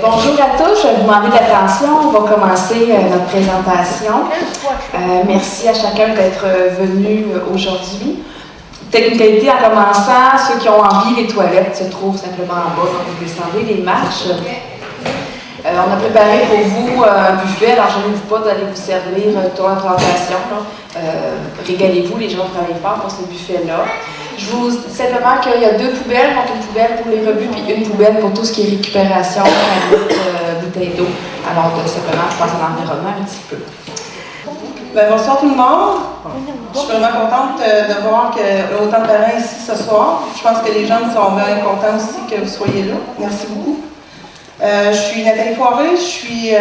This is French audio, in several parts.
Bonjour à tous, je vais vous demander d'attention. On va commencer notre présentation. Merci à chacun d'être venu aujourd'hui. Technicalité en commençant, ceux qui ont envie, les toilettes se trouvent simplement en bas, donc vous descendez les marches. On a préparé pour vous un buffet, alors je ne vous pas d'aller vous servir toute la présentation. Régalez-vous, les gens travaillent fort pour ce buffet-là. Je vous dis simplement qu'il y a 2 poubelles, donc une poubelle pour les rebuts puis une poubelle pour tout ce qui est récupération, bouteilles d'eau. Alors simplement, je pense à l'environnement un petit peu. Bonsoir tout le monde. Je suis vraiment contente de voir qu'il y a autant de parents ici ce soir. Je pense que les jeunes sont vraiment contents aussi que vous soyez là. Merci beaucoup. Je suis Nathalie Foiré, je suis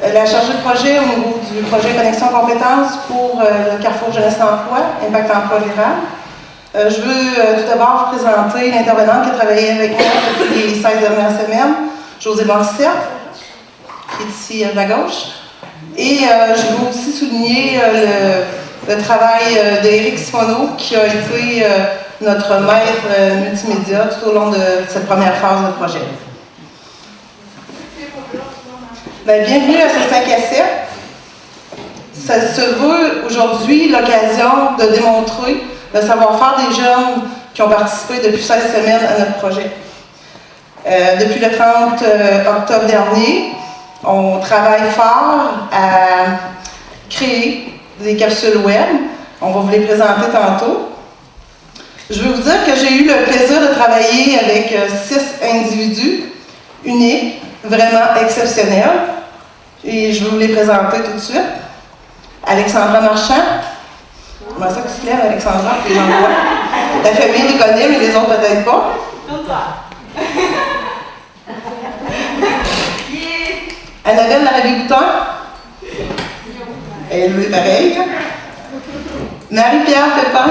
la chargée de projet au niveau du projet Connexion Compétences pour le Carrefour Jeunesse Emploi, Impact Emploi Rural. Je veux tout d'abord vous présenter l'intervenante qui a travaillé avec moi depuis les 16 dernières semaines, Josée Morissette, qui est ici à ma gauche. Et je veux aussi souligner le travail d'Éric Simoneau, qui a été notre maître multimédia tout au long de cette première phase de projet. Bienvenue à ce 5 à 7. Ça se veut aujourd'hui l'occasion de démontrer le savoir-faire des jeunes qui ont participé depuis 16 semaines à notre projet. Depuis le 30 octobre dernier, on travaille fort à créer des capsules web. On va vous les présenter tantôt. Je veux vous dire que j'ai eu le plaisir de travailler avec 6 individus uniques, vraiment exceptionnels. Et je vais vous les présenter tout de suite. Alexandra Marchand. Comment ça que tu te lèves, Alexandra, puis les gens voient? Ta famille les connaît, mais les autres peut-être pas. Annabelle Larabie-Bouton. Elle est pareille. Marie-Pierre Pépin.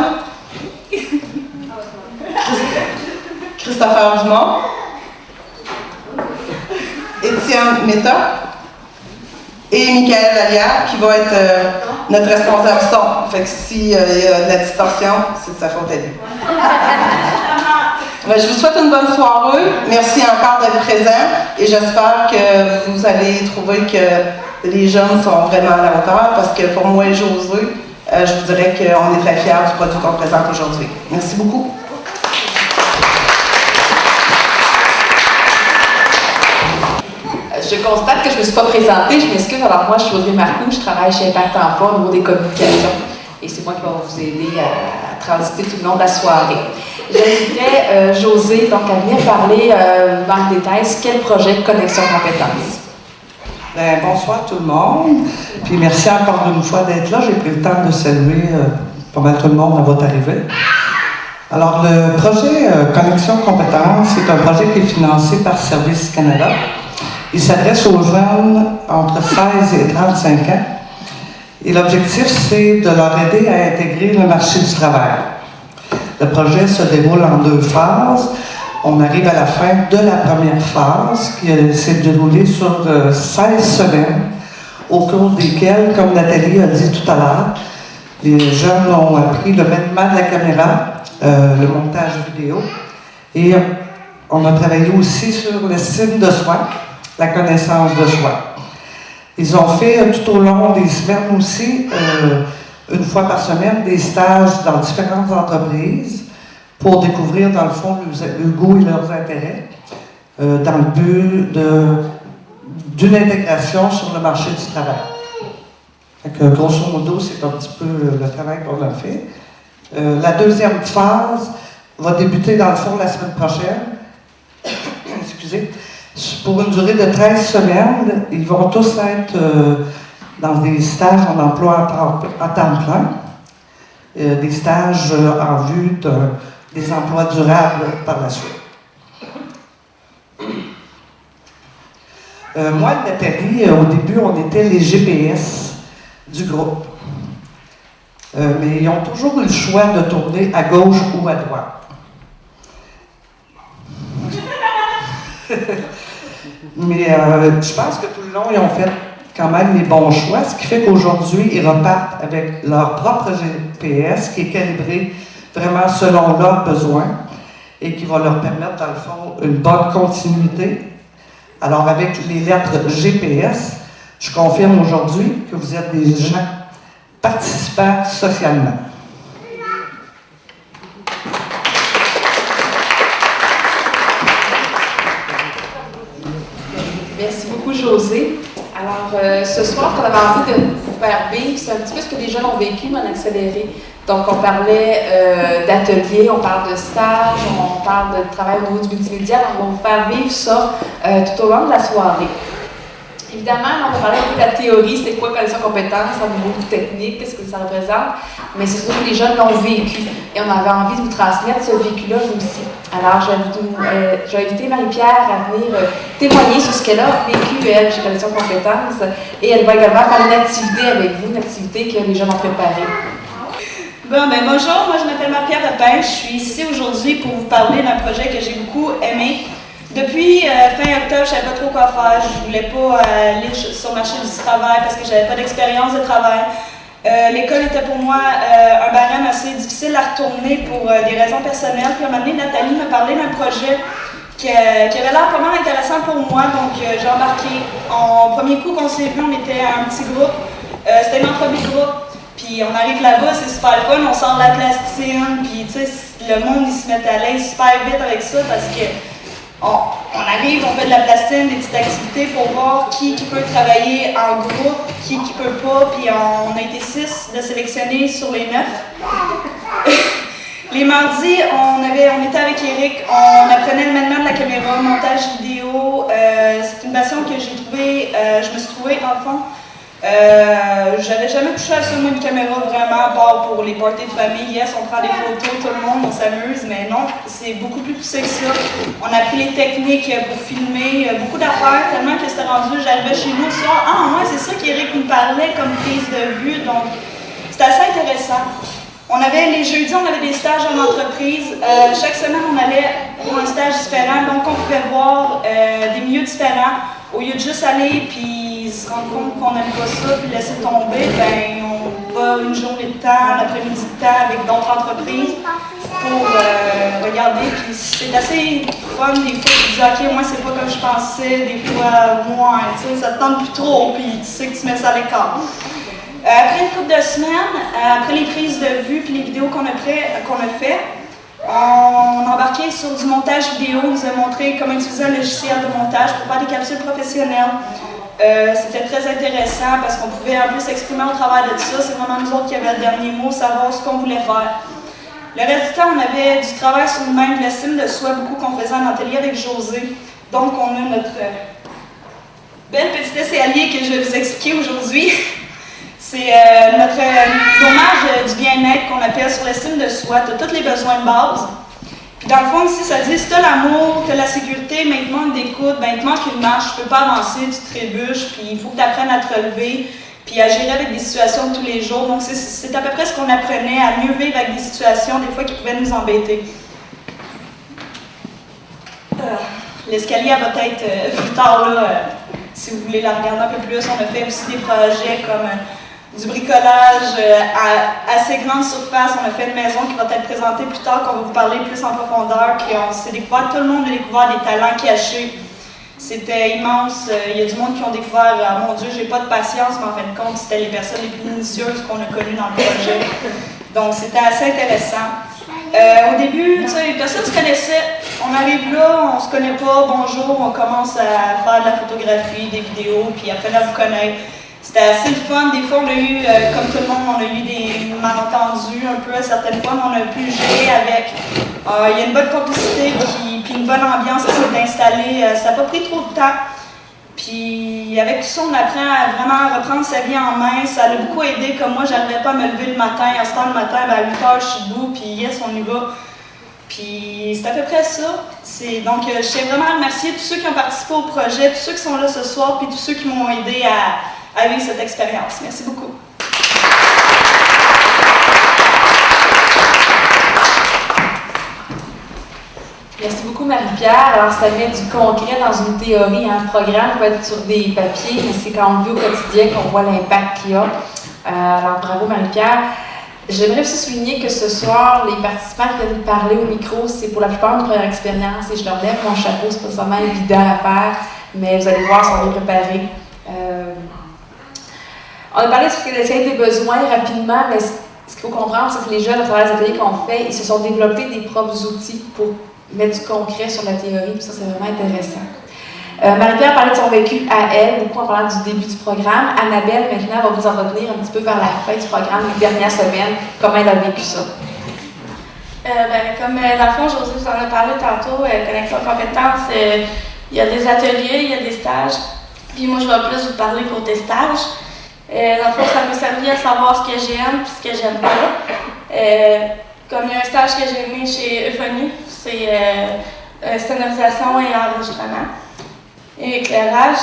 Christopher Dumont. Étienne Méta. Et Michael Vallière, qui va être notre responsable son. Fait que s'il y a de la distorsion, c'est de sa faute à lui. Je vous souhaite une bonne soirée. Merci encore d'être présents. Et j'espère que vous allez trouver que les jeunes sont vraiment à la hauteur. Parce que pour moi et Josée, je vous dirais qu'on est très fiers du produit qu'on présente aujourd'hui. Merci beaucoup. Je constate que je ne me suis pas présentée, je m'excuse. Alors moi, je suis Audrey Marcoux, je travaille chez Impact Emploi au niveau des communications. Et c'est moi qui vais vous aider à transiter tout le long de la soirée. J'inviterai Josée donc, à venir parler dans le détail sur quel projet de Connexion Compétences. Bonsoir tout le monde. Puis merci encore une fois d'être là. J'ai pris le temps de saluer pas mal tout le monde à votre arrivée. Alors, le projet Connexion Compétences, c'est un projet qui est financé par Service Canada. Il s'adresse aux jeunes entre 16 et 35 ans. Et l'objectif, c'est de leur aider à intégrer le marché du travail. Le projet se déroule en 2 phases. On arrive à la fin de la première phase, qui s'est déroulée sur 16 semaines, au cours desquelles, comme Nathalie a dit tout à l'heure, les jeunes ont appris le maniement de la caméra, le montage vidéo, et on a travaillé aussi sur l'estime de soi, la connaissance de soi. Ils ont fait tout au long des semaines aussi, une fois par semaine, des stages dans différentes entreprises pour découvrir dans le fond le goût et leurs intérêts dans le but d'une intégration sur le marché du travail. Donc, grosso modo, c'est un petit peu le travail qu'on a fait. La deuxième phase va débuter dans le fond la semaine prochaine. Excusez. Pour une durée de 13 semaines, ils vont tous être dans des stages en emploi à temps plein, des stages en vue des emplois durables par la suite. Moi et Nathalie, au début, on était les GPS du groupe. Mais ils ont toujours eu le choix de tourner à gauche ou à droite. Mais je pense que tout le long, ils ont fait quand même les bons choix, ce qui fait qu'aujourd'hui, ils repartent avec leur propre GPS qui est calibré vraiment selon leurs besoins et qui va leur permettre, dans le fond, une bonne continuité Alors, avec les lettres GPS, je confirme aujourd'hui que vous êtes des gens participants socialement. Merci beaucoup, Josée. Alors, ce soir, on avait envie de vous faire vivre, c'est un petit peu ce que les jeunes ont vécu en accéléré. Donc, on parlait d'ateliers, on parle de stages, on parle de travail au niveau du multimédia. Alors, on va vous faire vivre ça tout au long de la soirée. Évidemment, on va parler un peu de la théorie, c'est quoi connaissance compétence au niveau technique, qu'est-ce que ça représente, mais c'est surtout que les jeunes l'ont vécu et on avait envie de vous transmettre ce vécu-là aussi. Alors, je vais inviter Marie-Pierre à venir témoigner sur ce qu'elle a vécu, elle, chez connaissance compétence, et elle va également faire une activité avec vous, une activité que les jeunes ont préparée. Bon, ben bonjour, moi je m'appelle Marie-Pierre Pepin, je suis ici aujourd'hui pour vous parler d'un projet que j'ai beaucoup aimé. Depuis fin octobre, je ne savais pas trop quoi faire. Je ne voulais pas aller sur le marché du travail parce que je n'avais pas d'expérience de travail. L'école était pour moi un barème assez difficile à retourner pour des raisons personnelles. Puis à un moment donné, Nathalie m'a parlé d'un projet qui avait l'air pas mal intéressant pour moi. Donc j'ai embarqué. En premier coup qu'on s'est vu, on était un petit groupe. C'était une entrevue de groupe. Puis on arrive là-bas, c'est super fun, on sort de la plastine. Puis tu sais, le monde il se met à l'aise super vite avec ça parce que on arrive, on fait de la plastine, des petites activités pour voir qui peut travailler en groupe, qui peut pas, puis on a été 6 de sélectionnés sur les 9. Les mardis, on était avec Eric, on apprenait le maniement de la caméra, montage vidéo. C'est une passion que j'ai trouvée, je me suis trouvée dans le fond. J'avais jamais touché à ça, moi, une caméra vraiment, à part pour les parties de famille. Yes, on prend des photos, tout le monde, on s'amuse, mais non, c'est beaucoup plus poussé que ça. On a appris les techniques pour filmer, beaucoup d'affaires, tellement que c'était rendu, j'arrivais chez nous le soir, moi, c'est ça qu'Éric nous parlait comme prise de vue, donc c'était assez intéressant. Les jeudis, on avait des stages en entreprise. Chaque semaine, on allait pour un stage différent, donc on pouvait voir des milieux différents. Au lieu de juste aller puis se rendre compte qu'on n'aime pas ça puis laisser tomber, ben on va une journée de temps, l'après-midi de temps avec d'autres entreprises pour regarder. Puis c'est assez fun des fois. Tu dis ok, moi c'est pas comme je pensais, des fois moi, tu sais, ça te tente plus trop puis tu sais que tu mets ça à l'écart. Après une couple de semaines, après les prises de vue puis les vidéos qu'on a fait, on embarquait sur du montage vidéo, on nous a montré comment utiliser un logiciel de montage pour faire des capsules professionnelles. C'était très intéressant parce qu'on pouvait un peu s'exprimer au travers de ça. C'est vraiment nous autres qui avions le dernier mot, savoir ce qu'on voulait faire. Le reste du temps, on avait du travail sur nous-mêmes, de l'estime de soi, beaucoup qu'on faisait en atelier avec Josée. Donc, on a notre belle petite essai allié que je vais vous expliquer aujourd'hui. C'est notre dommage du bien-être qu'on appelle sur l'estime de soi. Tu as tous les besoins de base. Puis dans le fond, ici, ça dit si tu as l'amour, tu as la sécurité, mais il te manque d'écoute, ben il te manque une marche, tu peux pas avancer, tu trébuches, puis il faut que tu apprennes à te relever, puis à gérer avec des situations de tous les jours. Donc c'est à peu près ce qu'on apprenait, à mieux vivre avec des situations, des fois, qui pouvaient nous embêter. L'escalier va être plus tard, là, si vous voulez la regarder un peu plus. On a fait aussi des projets comme du bricolage à assez grande surface. On a fait une maison qui va être présentée plus tard, qu'on va vous parler plus en profondeur. Puis on s'est découvert, tout le monde a découvert des talents cachés. C'était immense. Il y a du monde qui ont découvert, mon Dieu, j'ai pas de patience, mais en fin de compte, c'était les personnes les plus minutieuses qu'on a connues dans le projet. Donc c'était assez intéressant. Au début, tu sais, personne ne se connaissait. On arrive là, on se connaît pas, bonjour, on commence à faire de la photographie, des vidéos, puis après à vous connaître. C'était assez le fun. Des fois, on a eu, comme tout le monde, on a eu des malentendus un peu à certaines fois, mais on a pu gérer avec. Il y a une bonne complicité, puis une bonne ambiance qui s'est installée. Ça n'a pas pris trop de temps. Puis avec tout ça, on apprend à vraiment reprendre sa vie en main. Ça l'a beaucoup aidé. Comme moi, j'arrivais pas à me lever le matin. À ce temps, le matin, à 8 h, je suis debout, puis yes, on y va. Puis c'est à peu près ça. Donc, je tiens vraiment à remercier tous ceux qui ont participé au projet, tous ceux qui sont là ce soir, puis tous ceux qui m'ont aidé à vivre cette expérience. Merci beaucoup. Merci beaucoup, Marie-Pierre. Alors, ça met du concret dans une théorie. Un programme peut être sur des papiers, mais c'est quand on le vit au quotidien qu'on voit l'impact qu'il y a. Alors, bravo, Marie-Pierre. J'aimerais aussi souligner que ce soir, les participants qui viennent parler au micro, c'est pour la plupart une première expérience et je leur lève mon chapeau, c'est pas seulement évident à faire. mais vous allez voir, ils sont bien préparés. On a parlé de l'échelle des besoins rapidement, mais ce qu'il faut comprendre, c'est que les jeunes, à travers les ateliers qu'on fait, ils se sont développés des propres outils pour mettre du concret sur la théorie, puis ça, c'est vraiment intéressant. Marie-Pierre parlait de son vécu à elle, beaucoup en parlant du début du programme. Annabelle, maintenant, va vous en retenir un petit peu vers la fin du programme, les dernières semaines, comment elle a vécu ça. Comme dans le fond, Josée vous en a parlé tantôt, Connexion Compétences, il y a des ateliers, il y a des stages, puis moi, je vais plus vous parler côté stage. Dans le fond, ça m'a servi à savoir ce que j'aime et ce que j'aime pas. Comme il y a un stage que j'ai aimé chez Euphonie, c'est sonorisation et enregistrement et éclairage.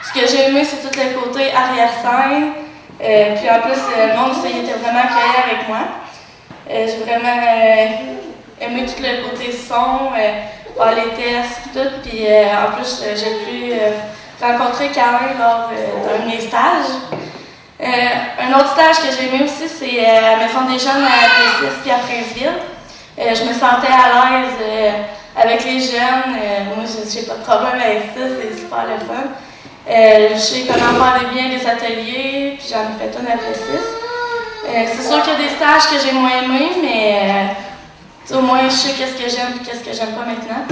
Ce que j'ai aimé, c'est tout le côté arrière-scène. Puis en plus, le monde était vraiment accueilli avec moi. J'ai vraiment aimé tout le côté son, les tests, tout. Puis en plus, j'ai pu rencontrer Caroline lors d'un de mes stages. Un autre stage que j'ai aimé aussi, c'est à la Maison des Jeunes à Plessis puis à Princeville. Je me sentais à l'aise avec les jeunes. Moi, je n'ai pas de problème avec ça, c'est super le fun. Je sais comment faire bien les ateliers, puis j'en ai fait un à Plessis. C'est sûr qu'il y a des stages que j'ai moins aimés, mais au moins je sais qu'est-ce que j'aime et qu'est-ce que j'aime pas maintenant.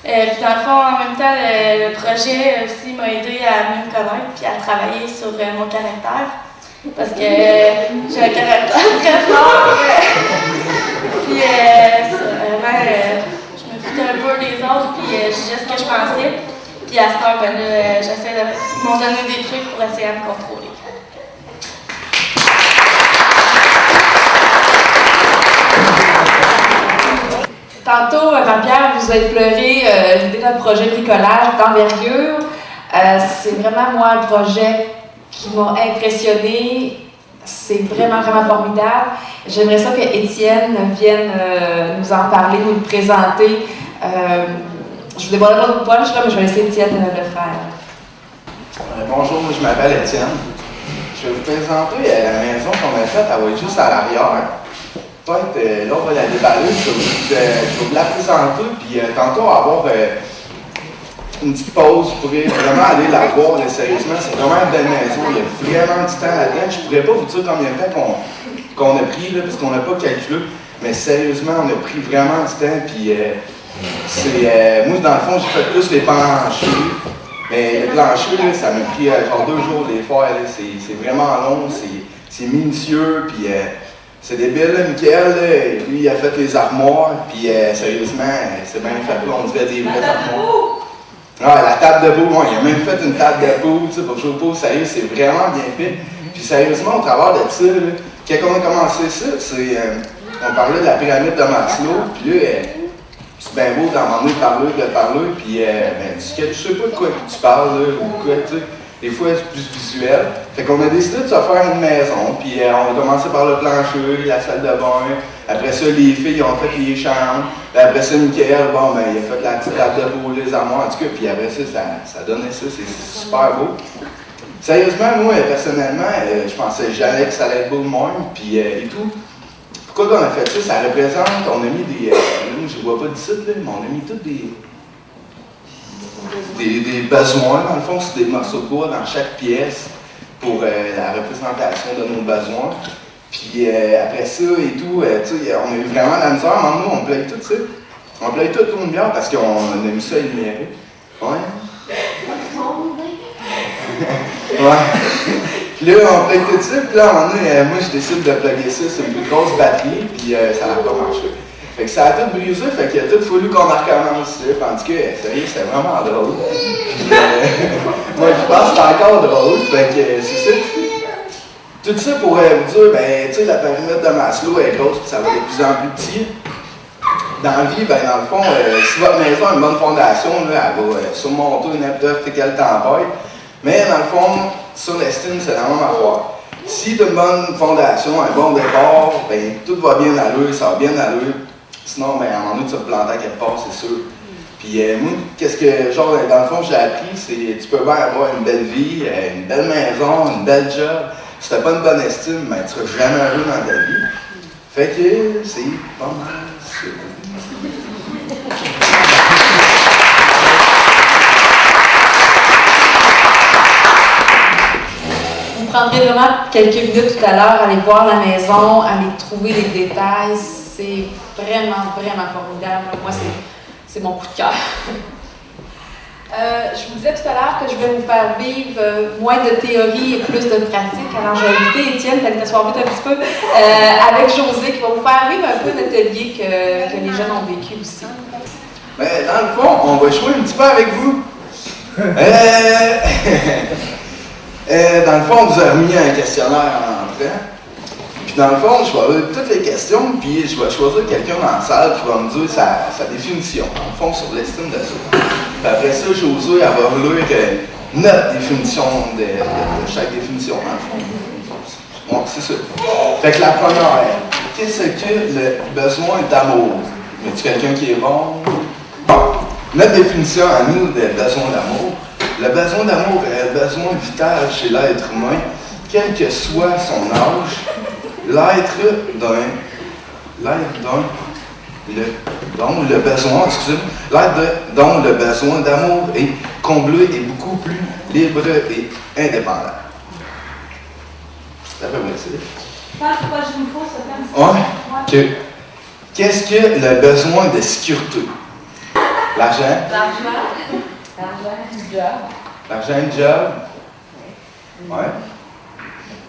Puis dans le fond, en même temps, le projet aussi m'a aidé à mieux me connaître puis à travailler sur mon caractère. Parce que j'ai un caractère très fort. Puis vraiment, je me foutais un peu des autres, puis je disais ce que je pensais. Puis à ce temps, j'essaie de m'en donner des trucs pour essayer de me contrôler. Tantôt, Marie-Pierre, vous avez pleuré l'idée d'un projet bricolage d'envergure. C'est vraiment, moi, un projet qui m'a impressionnée. C'est vraiment, vraiment formidable. J'aimerais ça que Étienne vienne nous en parler, nous le présenter. Je vous dévoile pas de punch, là, mais je vais laisser Étienne le faire. Bonjour, je m'appelle Étienne. Je vais vous présenter la maison qu'on a faite. Elle va être juste à l'arrière. Peut-être, là, on va la déballer. Je vais vous la présenter. Puis tantôt, on va avoir une petite pause. Vous pourrez vraiment aller la voir. Sérieusement, c'est vraiment une belle maison. Il y a vraiment du temps là-dedans. Je ne pourrais pas vous dire combien de temps qu'on a pris, là, parce qu'on n'a pas calculé. Mais sérieusement, on a pris vraiment du temps. Puis moi, dans le fond, j'ai fait plus les planchers. Mais le plancher, là, ça m'a pris genre 2 jours de les faire. C'est vraiment long. C'est minutieux. Puis c'est débile, là, Mickaël, là, lui, il a fait les armoires, puis sérieusement, c'est bien fait, là, on dirait des vraies armoires. Ah, la table de boue, il a même fait une table de boue, tu sais, pour jouer au pot, sérieux, c'est vraiment bien fait. Puis sérieusement, au travers de ça, là, quand on a commencé ça, on parlait de la pyramide de Maslow, puis là, c'est bien beau d'en parler, puis tu sais pas de quoi tu parles, là, ou quoi, tu sais. Des fois, c'est plus visuel. Fait qu'on a décidé de se faire une maison, puis on a commencé par le plancher, la salle de bain. Après ça, les filles ont fait les chambres. Puis après ça, Mickaël, il a fait la petite table de boule, les armoires, en tout cas. Puis après ça, ça donnait ça, c'est super beau. Sérieusement, moi, personnellement, je pensais jamais que ça allait être beau de même, puis et tout. Pourquoi qu'on a fait ça? Ça représente, on a mis des... je vois pas d'ici, là, mais on a mis tous des besoins, dans le fond, c'est des morceaux de bois dans chaque pièce pour la représentation de nos besoins. Puis après ça et tout, on a eu vraiment la misère. À un moment donné, on playe tout ça. On playe tout une bière parce qu'on a mis ça énuméré. Ouais. Ouais. Puis là, on playe tout ça. Puis là, à un moment donné, moi, je décide de plugger ça sur une plus grosse batterie. Puis ça n'a pas marché. Fait que ça a tout brisé, fait qu'il a tout fallu qu'on recommence. Tandis que, sérieux, c'était vraiment drôle. Puis, moi, je pense que c'est encore drôle. Fait que c'est ça. Tout ça pour vous dire, ben, tu sais, la pyramide de Maslow est grosse, puis ça va de plus en plus petit. Dans la vie, ben, dans le fond, si votre maison a une bonne fondation, là, elle va surmonter n'importe quelle tempête. Mais dans le fond, sur l'estime, c'est la même affaire. Si tu as une bonne fondation, un bon départ, ben, tout va bien aller, ça va bien aller. Sinon, ben, à un moment donné, tu vas te planter à quelque part, c'est sûr. Puis moi, qu'est-ce que, genre, dans le fond, j'ai appris, c'est tu peux bien avoir une belle vie, une belle maison, une belle job. Si t'as pas une bonne estime, ben, tu seras jamais heureux dans ta vie. Fait que c'est pas mal ça. prendrez vraiment quelques minutes tout à l'heure, aller voir la maison, aller trouver les détails. C'est vraiment, vraiment formidable. Moi, c'est mon coup de cœur. Je vous disais tout à l'heure que je vais vous faire vivre moins de théorie et plus de pratique. Alors, j'ai invité Étienne, t'allais t'asseoir vite un petit peu, avec José, qui va vous faire vivre un peu l'atelier que les jeunes ont vécu aussi. Mais dans le fond, on va jouer un petit peu avec vous. Dans le fond, on vous a remis un questionnaire en entrant. Puis dans le fond, je vais lire toutes les questions, puis je vais choisir quelqu'un dans la salle qui va me dire sa définition, en fond, sur l'estime de soi. Puis après ça, Josué, elle va lire notre définition de chaque définition, dans le fond. Bon, c'est ça. Fait que la première, qu'est-ce que le besoin d'amour? Y a-t-il quelqu'un qui est bon? Bon, notre définition à nous des besoins d'amour. Le besoin d'amour est un besoin vital chez l'être humain, quel que soit son âge. L'être dont le besoin d'amour est comblé est beaucoup plus libre et indépendant. C'est à peu près ça. Ouais. Qu'est-ce que le besoin de sécurité? L'argent? L'argent, du job. L'argent, du job? Ouais.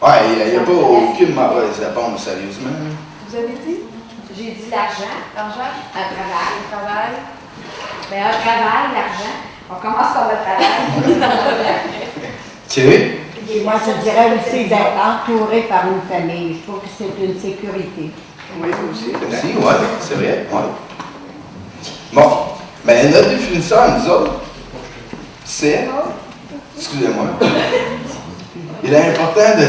Ouais, il n'y a pas aucune mauvaise réponse, sérieusement. Vous avez dit? J'ai dit l'argent. L'argent? Un travail. Mais un travail, l'argent. On commence par le travail. OK. Et moi, je dirais aussi d'être entouré par une famille. Je trouve que c'est une sécurité. Oui, aussi. Aussi, oui, c'est vrai. Ouais. Bon, mais notre définition à nous autres, c'est... Excusez-moi. Il est important de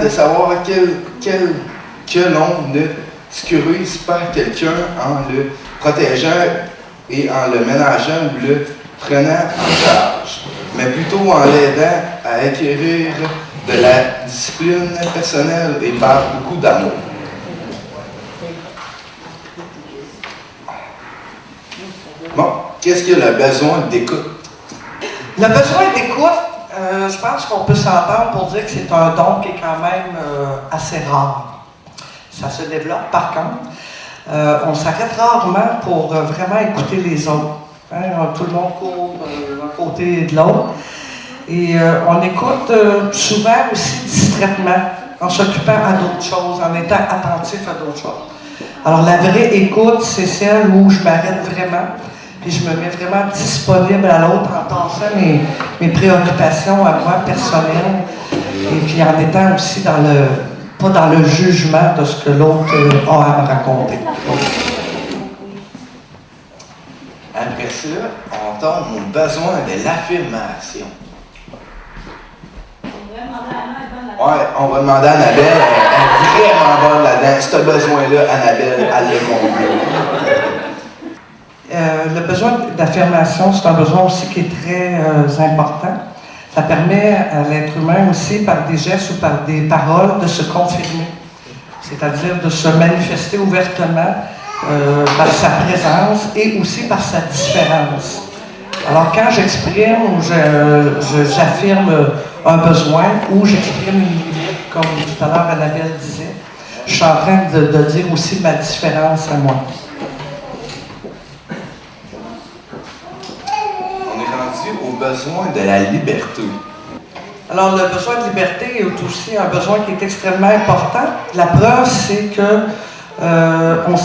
savoir que l'on ne sécurise pas quelqu'un en le protégeant et en le ménageant ou le prenant en charge, mais plutôt en l'aidant à acquérir de la discipline personnelle et par beaucoup d'amour. Bon, qu'est-ce que le besoin d'écoute? Le besoin d'écoute, je pense qu'on peut s'entendre pour dire que c'est un don qui est quand même assez rare. Ça se développe par contre. On s'arrête rarement pour vraiment écouter les autres. Hein? Tout le monde court d'un côté et de l'autre. Et on écoute souvent aussi distraitement, en s'occupant à d'autres choses, en étant attentif à d'autres choses. Alors la vraie écoute, c'est celle où je m'arrête vraiment. Puis je me mets vraiment disponible à l'autre en passant mes préoccupations à moi personnelles. Et puis en étant aussi pas dans le jugement de ce que l'autre a à me raconter. Après ça, on tombe au besoin de l'affirmation. Ouais, on va demander à Annabelle, elle est vraiment bonne là-dedans. Ce besoin-là, Annabelle, elle l'a comblé. Le besoin d'affirmation, c'est un besoin aussi qui est très important. Ça permet à l'être humain aussi, par des gestes ou par des paroles, de se confirmer. C'est-à-dire de se manifester ouvertement par sa présence et aussi par sa différence. Alors quand j'exprime ou j'affirme un besoin ou j'exprime une limite, comme tout à l'heure Annabelle disait, je suis en train de dire aussi ma différence à moi. Au besoin de la liberté. Alors, le besoin de liberté est aussi un besoin qui est extrêmement important. La preuve, c'est que on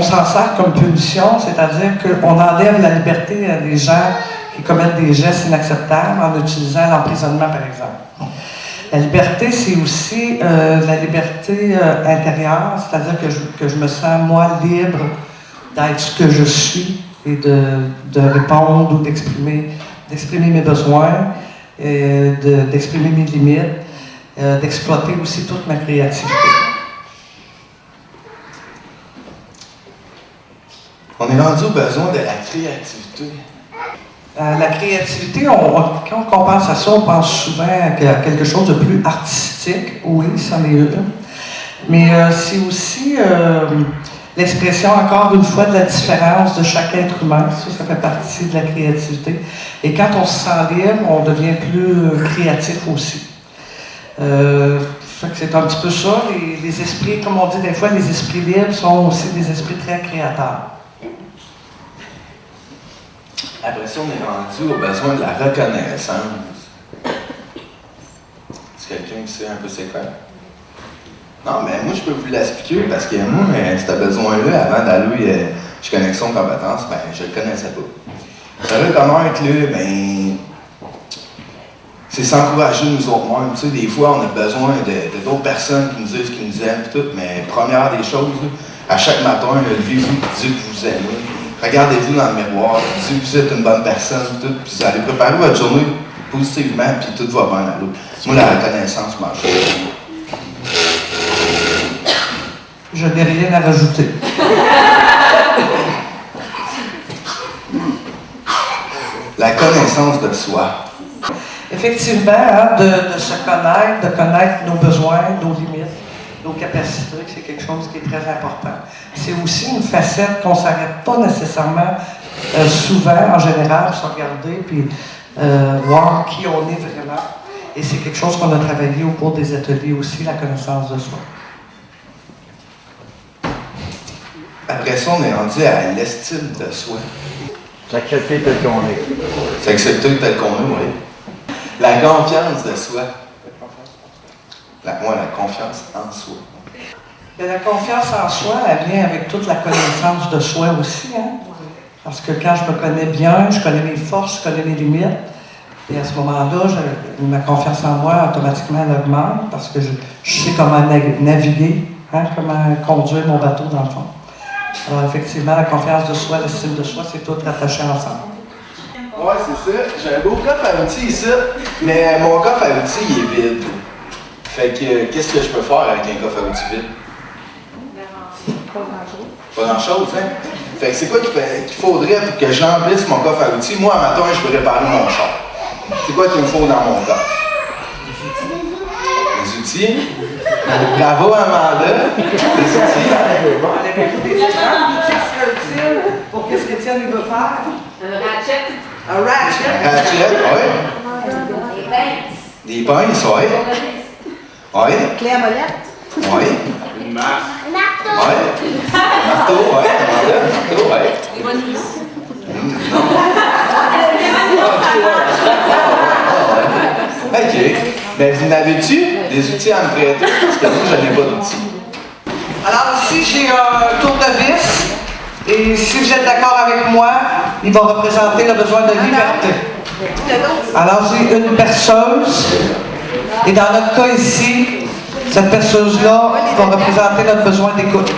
s'en sert comme punition, c'est-à-dire qu'on enlève la liberté à des gens qui commettent des gestes inacceptables en utilisant l'emprisonnement, par exemple. La liberté, c'est aussi la liberté intérieure, c'est-à-dire que je me sens, moi, libre d'être ce que je suis et de répondre ou d'exprimer mes besoins, d'exprimer mes limites, d'exploiter aussi toute ma créativité. On est rendu au besoin de la créativité. La créativité, quand on pense à ça, on pense souvent à quelque chose de plus artistique. Oui, ça en est une. Mais c'est aussi l'expression, encore une fois, de la différence de chaque être humain. Ça fait partie de la créativité. Et quand on se sent libre, on devient plus créatif aussi. C'est un petit peu ça. Les esprits, comme on dit des fois, les esprits libres sont aussi des esprits très créateurs. Après ça, on est rendu au besoin de la reconnaissance. Est-ce quelqu'un qui sait un peu c'est quoi? Non, mais moi, je peux vous l'expliquer parce que moi, ce besoin-là, avant d'aller chez Connexion Compétences, ben, je le connaissais pas. Se reconnaître, là, ben, c'est s'encourager nous autres mêmes. Tu sais, des fois, on a besoin de d'autres personnes qui nous disent qu'ils nous aiment, tout, mais première des choses, là, à chaque matin, levez-vous et dites que vous aimez. Regardez-vous dans le miroir, dites que vous êtes une bonne personne, tout, puis vous allez préparer votre journée positivement, puis tout va bien à l'autre. Moi, la reconnaissance marche. Je n'ai rien à rajouter. La connaissance de soi. Effectivement, hein, de se connaître, de connaître nos besoins, nos limites, nos capacités, c'est quelque chose qui est très important. C'est aussi une facette qu'on ne s'arrête pas nécessairement souvent, en général, se regarder puis voir qui on est vraiment. Et c'est quelque chose qu'on a travaillé au cours des ateliers aussi, la connaissance de soi. Après ça, on est rendu à l'estime de soi. S'accepter tel qu'on est. S'accepter tel qu'on est, oui. La confiance de soi. La confiance en soi. Et la confiance en soi, elle vient avec toute la connaissance de soi aussi. Hein? Parce que quand je me connais bien, je connais mes forces, je connais mes limites. Et à ce moment-là, ma confiance en moi, automatiquement, elle augmente parce que je sais comment naviguer, hein? Comment conduire mon bateau dans le fond. Alors, effectivement, la confiance de soi, l'estime de soi, c'est tout rattaché ensemble. Ouais, c'est ça. J'ai un beau coffre à outils ici, mais mon coffre à outils, il est vide. Fait que, qu'est-ce que je peux faire avec un coffre à outils vide? Pas grand-chose, hein? Fait que c'est quoi qu'il faudrait pour que j'emplisse mon coffre à outils? Moi, à matin, je peux réparer mon char. C'est quoi qu'il me faut dans mon coffre? Les outils? Bravo, Amanda! Les outils? Des exemples d'outils qui seraient utiles pour qu'est-ce qu'Étienne veut faire? Un ratchet. Un ratchet. Ratchet, oui. Des pinces. Des pinces, oui. Oui. Clé à molette. Oui. Une masse. Un marteau. Oui. Marteau, oui. Marteau, oui. Des bonus. OK. Ben, vous n'avez-tu des outils à me prêter? Parce que moi, je n'ai pas d'outils. Alors ici, j'ai un tournevis. Et si vous êtes d'accord avec moi, il va représenter le besoin de liberté. Alors j'ai une perceuse. Et dans notre cas ici, cette perceuse-là va représenter notre besoin d'écoute.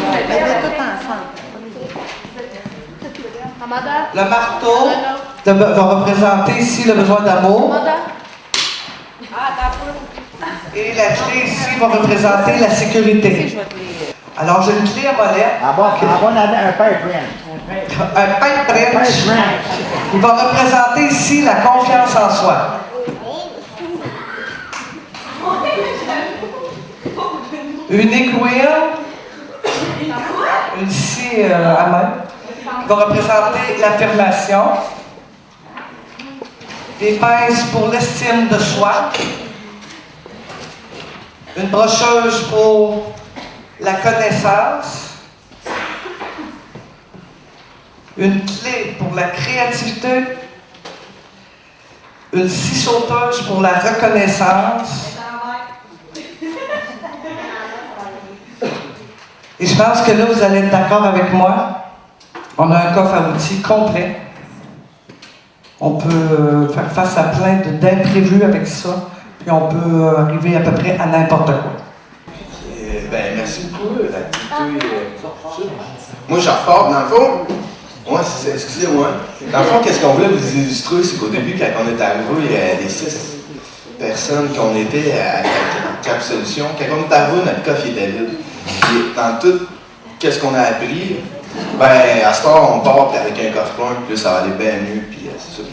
Le marteau va représenter ici le besoin d'amour. Et la clé ici va représenter la sécurité. Alors j'ai une clé à molette. Ah bon, on a un pipe wrench. Un pipe wrench. Il va représenter ici la confiance en soi. Une aiguille, une scie à main, qui va représenter l'affirmation. Des pinces pour l'estime de soi. Une brocheuse pour la connaissance. Une clé pour la créativité. Une scie sauteuse pour la reconnaissance. Et je pense que là, vous allez être d'accord avec moi. On a un coffre à outils complet. On peut faire face à plein d'imprévus avec ça. Puis on peut arriver à peu près à n'importe quoi. Ben, merci beaucoup, l'activité. Moi, j'en repars, dans le fond. Moi, excusez-moi. Dans le fond, qu'est-ce qu'on voulait vous illustrer, c'est qu'au début, quand on est arrivé, il y a les 6 personnes qu'on était à Cap Solutions. Quand on est arrivé, notre coffre était vide. Et dans tout, qu'est-ce qu'on a appris? Ben, à ce temps, on part avec un coffre plein, puis là, ça va aller bien mieux, puis c'est ça.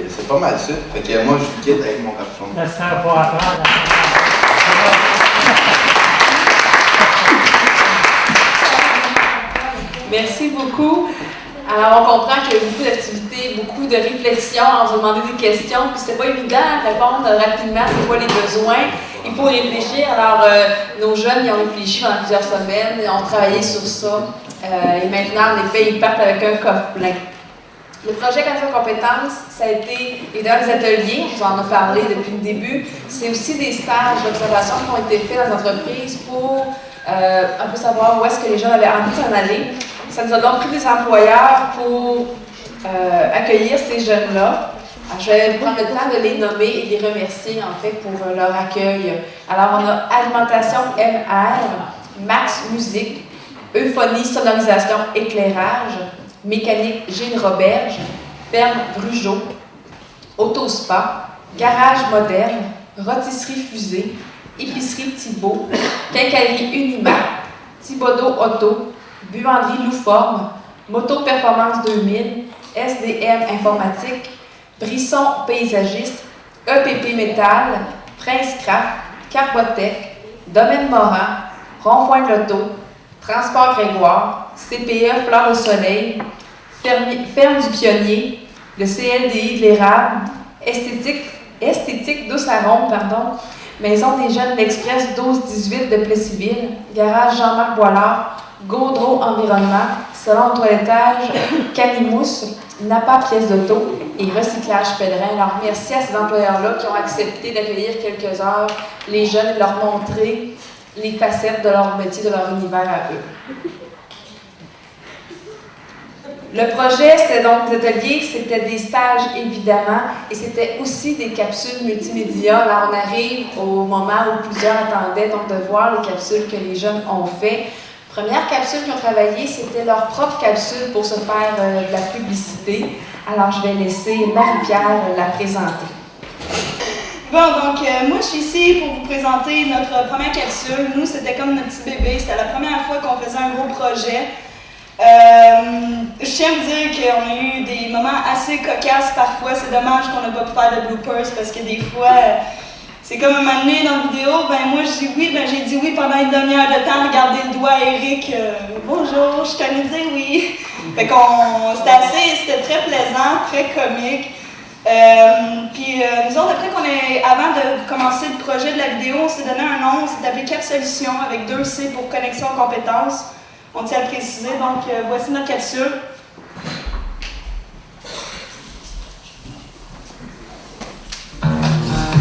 C'est pas mal ça. Fait que moi, je vous quitte avec mon coffre plein. Merci pour apprendre. Merci beaucoup. Alors, on comprend qu'il y a beaucoup d'activités, beaucoup de réflexions, on vous demandait des questions, puis c'est pas évident à répondre rapidement, c'est quoi les besoins. Il faut réfléchir. Alors, nos jeunes, ils ont réfléchi pendant plusieurs semaines, ils ont travaillé sur ça. Et maintenant, en effet, ils partent avec un coffre plein. Le projet Connexion Compétences, ça a été évidemment des ateliers, on vous en a parlé depuis le début. C'est aussi des stages d'observation qui ont été faits dans les entreprises pour un peu savoir où est-ce que les gens avaient envie de s'en aller. Ça nous a donc pris des employeurs pour accueillir ces jeunes-là. Alors, je vais prendre le temps de les nommer et de les remercier en fait pour leur accueil. Alors, on a Alimentation MR, Max Musique, Euphonie, Sonorisation, Éclairage, Mécanique Gilles Roberge, Ferme Brugeot, Autospa, Garage Moderne, Rôtisserie Fusée, Épicerie Thibault, Quincaillerie Unimac, Thibodeau Auto, Buanderie Louforme, Moto Performance 2000, SDM Informatique, Brisson Paysagiste, EPP Métal, Prince Craft, Carbotech, Domaine Morin, Rond-Point de l'Auto, Transport Grégoire, CPE Fleur au Soleil, Ferme du Pionnier, le CLDI de l'Érable, Esthétique Douce Arôme, Maison des Jeunes l'Express 12-18 de Plessisville, Garage Jean-Marc Boilard, Gaudreau Environnement, Salon de toilettage, Canimousse, Napa Pièces d'auto et Recyclage Pèlerin. Alors, merci à ces employeurs-là qui ont accepté d'accueillir quelques heures les jeunes et de leur montrer les facettes de leur métier, de leur univers à eux. Le projet, c'était donc des ateliers, c'était des stages évidemment, et c'était aussi des capsules multimédia. Là, on arrive au moment où plusieurs attendaient donc de voir les capsules que les jeunes ont fait. Première capsule qu'ils ont travaillé, c'était leur propre capsule pour se faire de la publicité. Alors, je vais laisser Marie-Pierre la présenter. Bon, donc, moi, je suis ici pour vous présenter notre première capsule. Nous, c'était comme notre petit bébé. C'était la première fois qu'on faisait un gros projet. Je tiens à vous dire qu'on a eu des moments assez cocasses parfois. C'est dommage qu'on n'a pas pu faire de bloopers parce que des fois, c'est comme un moment donné dans la vidéo, moi je dis oui, j'ai dit oui pendant une demi-heure de temps, regarder le doigt à Eric, bonjour, je t'en ai dit oui. Fait c'était très plaisant, très comique. Puis nous autres, avant de commencer le projet de la vidéo, on s'est donné un nom, on s'est appelé Cap Solution avec 2 C pour Connexion Compétences. On tient à le préciser, donc voici notre capsule.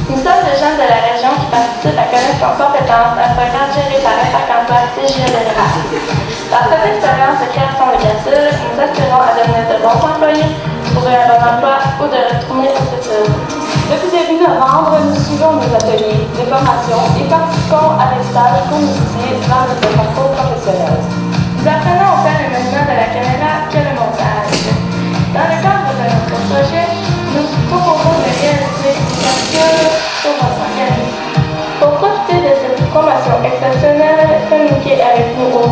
Nous sommes des jeunes de la région qui participent à Connexion Compétences, un programme géré par Impact Emploi CGE de l'Érable. Dans cette expérience de création de capsules, nous aspirons à devenir de bons employés, trouver un bon emploi ou de retourner au futur. Depuis début novembre, nous suivons nos ateliers, des formations et participons à des stages pour nous initier dans notre parcours professionnel. Nous apprenons à faire le mouvement de la caméra que le montage. Dans le cadre de notre projet, nous proposons de réaliser une capsule sur votre organisme. Pour profiter de cette formation exceptionnelle, communiquez avec nous au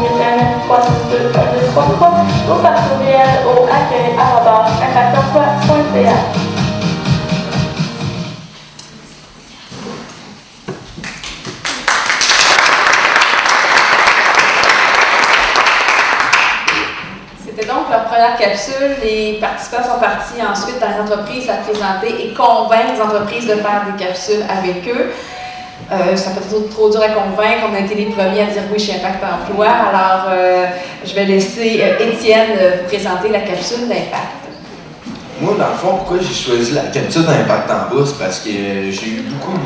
819-362-1233 ou par courriel au accueil@impactemploi.ca. Donc, leur première capsule, les participants sont partis ensuite dans les entreprises à présenter et convaincre les entreprises de faire des capsules avec eux. Ça peut être trop dur à convaincre. On a été les premiers à dire oui chez Impact Emploi. Alors, je vais laisser Étienne vous présenter la capsule d'Impact. Moi, dans le fond, pourquoi j'ai choisi la capsule d'Impact Emploi, c'est parce que j'ai eu beaucoup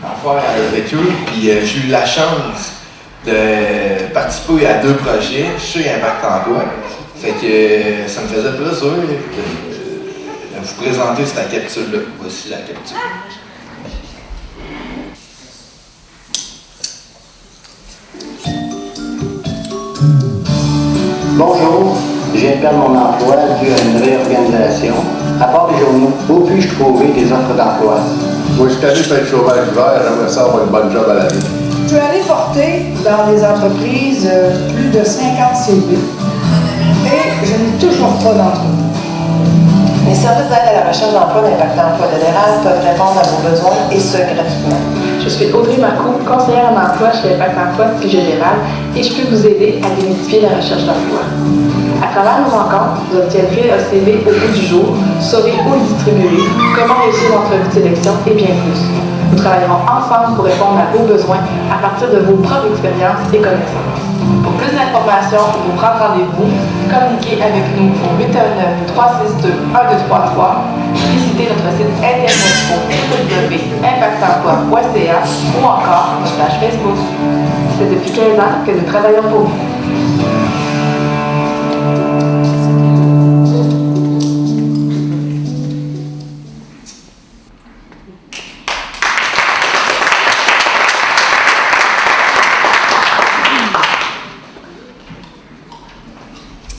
d'affaires avec eux. Puis j'ai eu la chance de participer à 2 projets chez Impact Emploi. Fait que ça me faisait plaisir de vous présenter cette capsule-là. Voici la capsule. Bonjour, je viens de perdre mon emploi dû à une réorganisation. À part les journaux, où puis-je trouver des offres d'emploi? Moi, je suis allé faire le chômage d'hiver, j'aimerais ça avoir une bonne job à la vie. Je suis allée porter dans les entreprises plus de 50 CV et je n'ai toujours pas d'emploi. Les services d'aide à la recherche d'emploi d'Impact Emploi de l'Érable peuvent répondre à vos besoins et ce gratuitement. Je suis Audrey Marcoux, conseillère en emploi chez Impact Emploi Général et je peux vous aider à démystifier la recherche d'emploi. À travers nos rencontres, vous obtiendrez un CV au bout du jour, saurez où le distribuer, comment réussir l'entrevue de sélection et bien plus. Nous travaillerons ensemble pour répondre à vos besoins à partir de vos propres expériences et connaissances. Pour plus d'informations ou pour prendre rendez-vous, communiquez avec nous au 819-362-1233, visitez notre site internet au www.impactemploi.ca ou encore notre page Facebook. C'est depuis 15 ans que nous travaillons pour vous.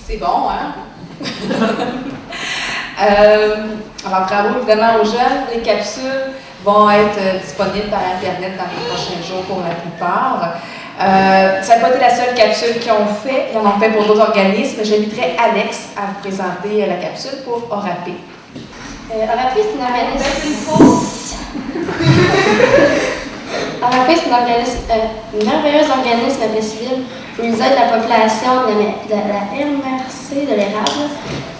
C'est bon, hein? Alors, bravo évidemment aux jeunes. Les capsules vont être disponibles par Internet dans les prochains jours pour la plupart. Ça n'a pas été la seule capsule qu'ils ont fait. Ils en ont fait pour d'autres organismes. J'inviterai Alex à vous présenter la capsule pour Orapé. Orapé, c'est un organisme. Orapé, c'est un merveilleux organisme de civil où ils aident la population de la MRC de l'érable.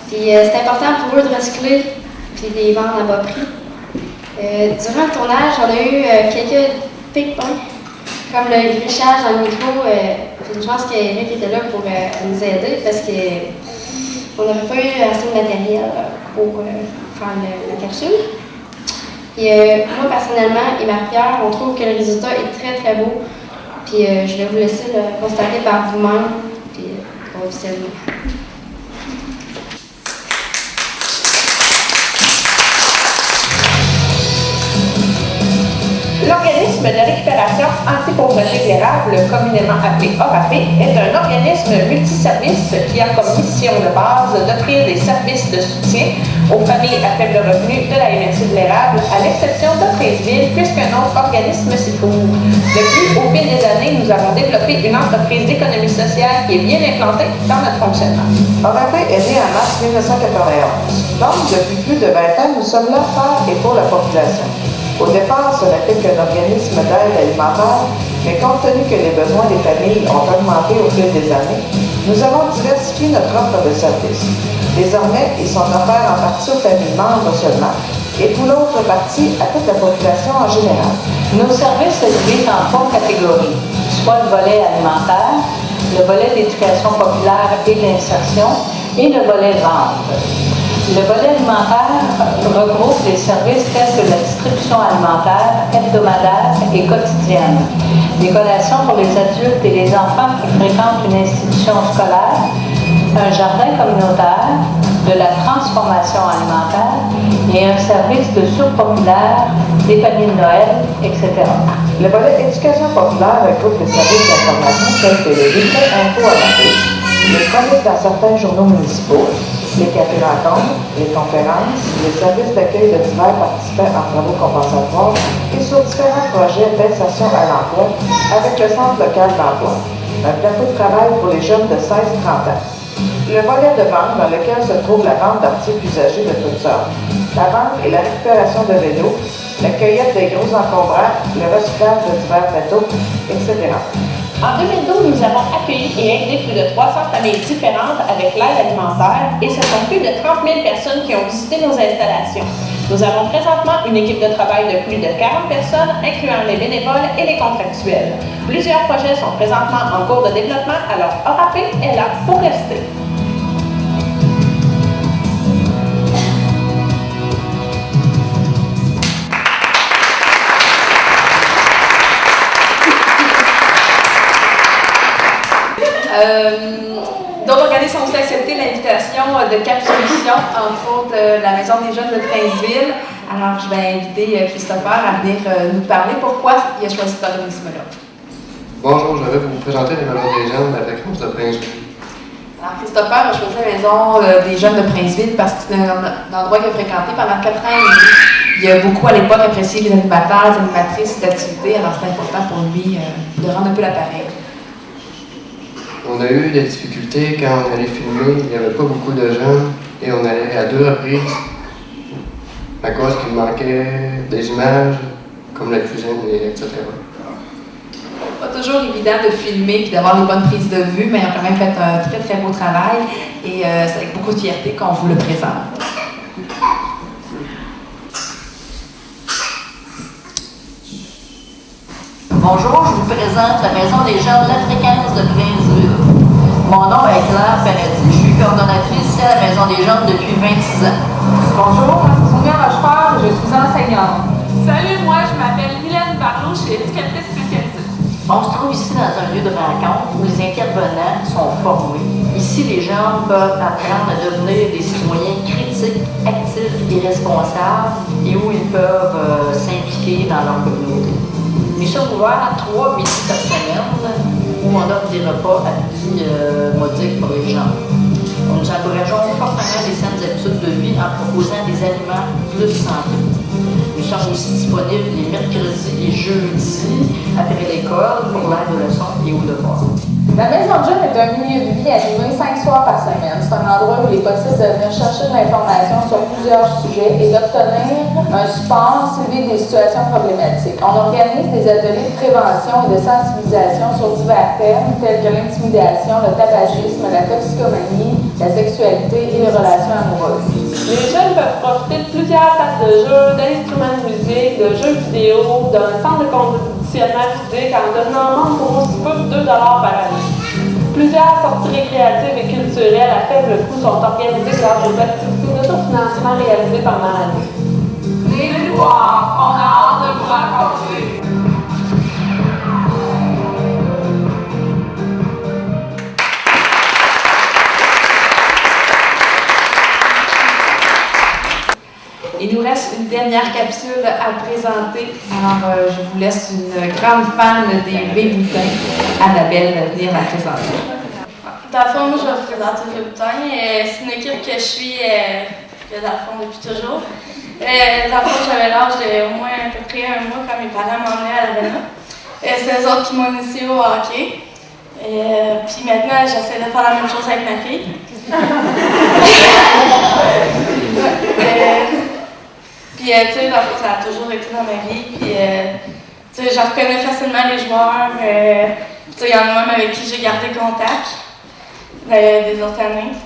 Puis c'est important pour eux de recycler puis de les vendre à bas prix. Durant le tournage, on a eu quelques pics-points, comme le grichage dans le micro. J'ai une chance qu'Éric était là pour nous aider parce qu'on n'aurait pas eu assez de matériel pour faire la capsule. Et moi, personnellement, et Marie-Pierre, on trouve que le résultat est très, très beau. Puis je vais vous laisser le constater par vous-même, puis officiellement. L'organisme de récupération antipauvreté de l'érable, communément appelé ORAPé, est un organisme multiservice qui a comme mission de base d'offrir des services de soutien aux familles à faible revenu de la MRC de l'érable, à l'exception de Franceville, puisqu'un autre organisme s'y trouve. De plus, au fil des années, nous avons développé une entreprise d'économie sociale qui est bien implantée dans notre fonctionnement. ORAPé est né en mars 1991. Donc, depuis plus de 20 ans, nous sommes là par et pour la population. Au départ, ce n'était qu'un organisme d'aide alimentaire, mais compte tenu que les besoins des familles ont augmenté au fil des années, nous avons diversifié notre offre de services. Désormais, ils sont offerts en partie aux familles membres seulement, et pour l'autre partie à toute la population en général. Nos services se divisent en 3 catégories, soit le volet alimentaire, le volet d'éducation populaire et d'insertion, et le volet vente. Le volet alimentaire regroupe les services tels que la distribution alimentaire hebdomadaire et quotidienne, des collations pour les adultes et les enfants qui fréquentent une institution scolaire, un jardin communautaire, de la transformation alimentaire et un service de soupe populaire, des paniers de Noël, etc. Le volet éducation populaire regroupe les services d'information tels que les bulletins info à la les chroniques dans certains journaux municipaux, les cafés rencontres, les conférences, les services d'accueil de divers participants en travaux compensatoires et sur différents projets d'insertion à l'emploi avec le Centre local d'emploi, un plateau de travail pour les jeunes de 16-30 ans. Le volet de vente dans lequel se trouve la vente d'articles usagés de toutes sortes, la vente et la récupération de vélos, la cueillette des gros encombrants, le recyclage de divers métaux, etc. En 2012, nous avons accueilli et aidé plus de 300 familles différentes avec l'aide alimentaire et ce sont plus de 30 000 personnes qui ont visité nos installations. Nous avons présentement une équipe de travail de plus de 40 personnes, incluant les bénévoles et les contractuels. Plusieurs projets sont présentement en cours de développement, alors ORAPé est là pour rester. D'autres organismes ont aussi accepté l'invitation de Cap Solutions, entre autres la Maison des jeunes de Franceville. Alors, je vais inviter Christopher à venir nous parler pourquoi il a choisi cet organisme-là. Bonjour, je vais vous présenter les Maisons des jeunes de la Cruz de Franceville. Alors, Christopher a choisi la Maison des jeunes de Franceville parce que c'est un endroit qu'il a fréquenté pendant 4 ans et demi. Il a beaucoup à l'époque apprécié les animateurs, les animatrices d'activités, alors c'est important pour lui de rendre un peu l'appareil. On a eu des difficultés quand on allait filmer, il n'y avait pas beaucoup de gens et on allait à 2 reprises à cause qu'il manquait des images comme la cuisine, etc. Pas toujours évident de filmer et d'avoir les bonnes prises de vue, mais ils ont quand même fait un très très beau travail et c'est avec beaucoup de fierté qu'on vous le présente. Bonjour, je vous présente la Maison des gens de la Fréquence de Princeville. Mon nom est Claire Paradis, je suis coordonnatrice ici à la Maison des gens depuis 26 ans. Bonjour, je suis Sonia Rochefort, je suis enseignante. Salut, moi je m'appelle Mylène Barlot, je suis éducatrice spécialisée. On se trouve ici dans un lieu de rencontre où les intervenants sont formés. Ici, les gens peuvent apprendre à devenir des citoyens critiques, actifs et responsables et où ils peuvent s'impliquer dans leur communauté. Nous sommes ouverts 3 midis par semaine où on offre des repas à prix modique pour les gens. Nous encourageons fortement les saines habitudes de vie en proposant des aliments plus santé. Nous sommes aussi disponibles les mercredis et jeudis après l'école pour l'aide de leçons et au devoir. La Maison de Jeunes est un milieu de vie animé 5 soirs par semaine. C'est un endroit où il est possible de venir chercher de l'information sur plusieurs sujets et d'obtenir un support s'il vit des situations problématiques. On organise des ateliers de prévention et de sensibilisation sur divers thèmes tels que l'intimidation, le tabagisme, la toxicomanie, la sexualité et les relations amoureuses. Les jeunes peuvent profiter de plusieurs tables de jeu, d'instruments de musique, de jeux vidéo, d'un centre de conditionnement physique en devenant membre pour aussi peu de 2 $ par année. Plusieurs sorties récréatives et culturelles à faible coût sont organisées grâce aux activités d'autofinancement réalisées pendant l'année. Venez nous voir, on a hâte de vous rencontrer. Il nous reste une dernière capsule à présenter. Alors, je vous laisse une grande fan des Véboutins, Annabelle, venir la présenter. Dans le fond, moi, je vais vous présenter les Véboutins. C'est une équipe que je suis dans le fond depuis toujours. Dans le fond, j'avais l'âge d'au moins à peu près 1 mois quand mes parents m'emmenaient à l'aréna. C'est eux autres qui m'ont initié au hockey. Puis maintenant, j'essaie de faire la même chose avec ma fille. Puis, tu sais, ça a toujours été dans ma vie. Puis, tu sais, je reconnais facilement les joueurs. Tu sais, il y en a même avec qui j'ai gardé contact des autres années.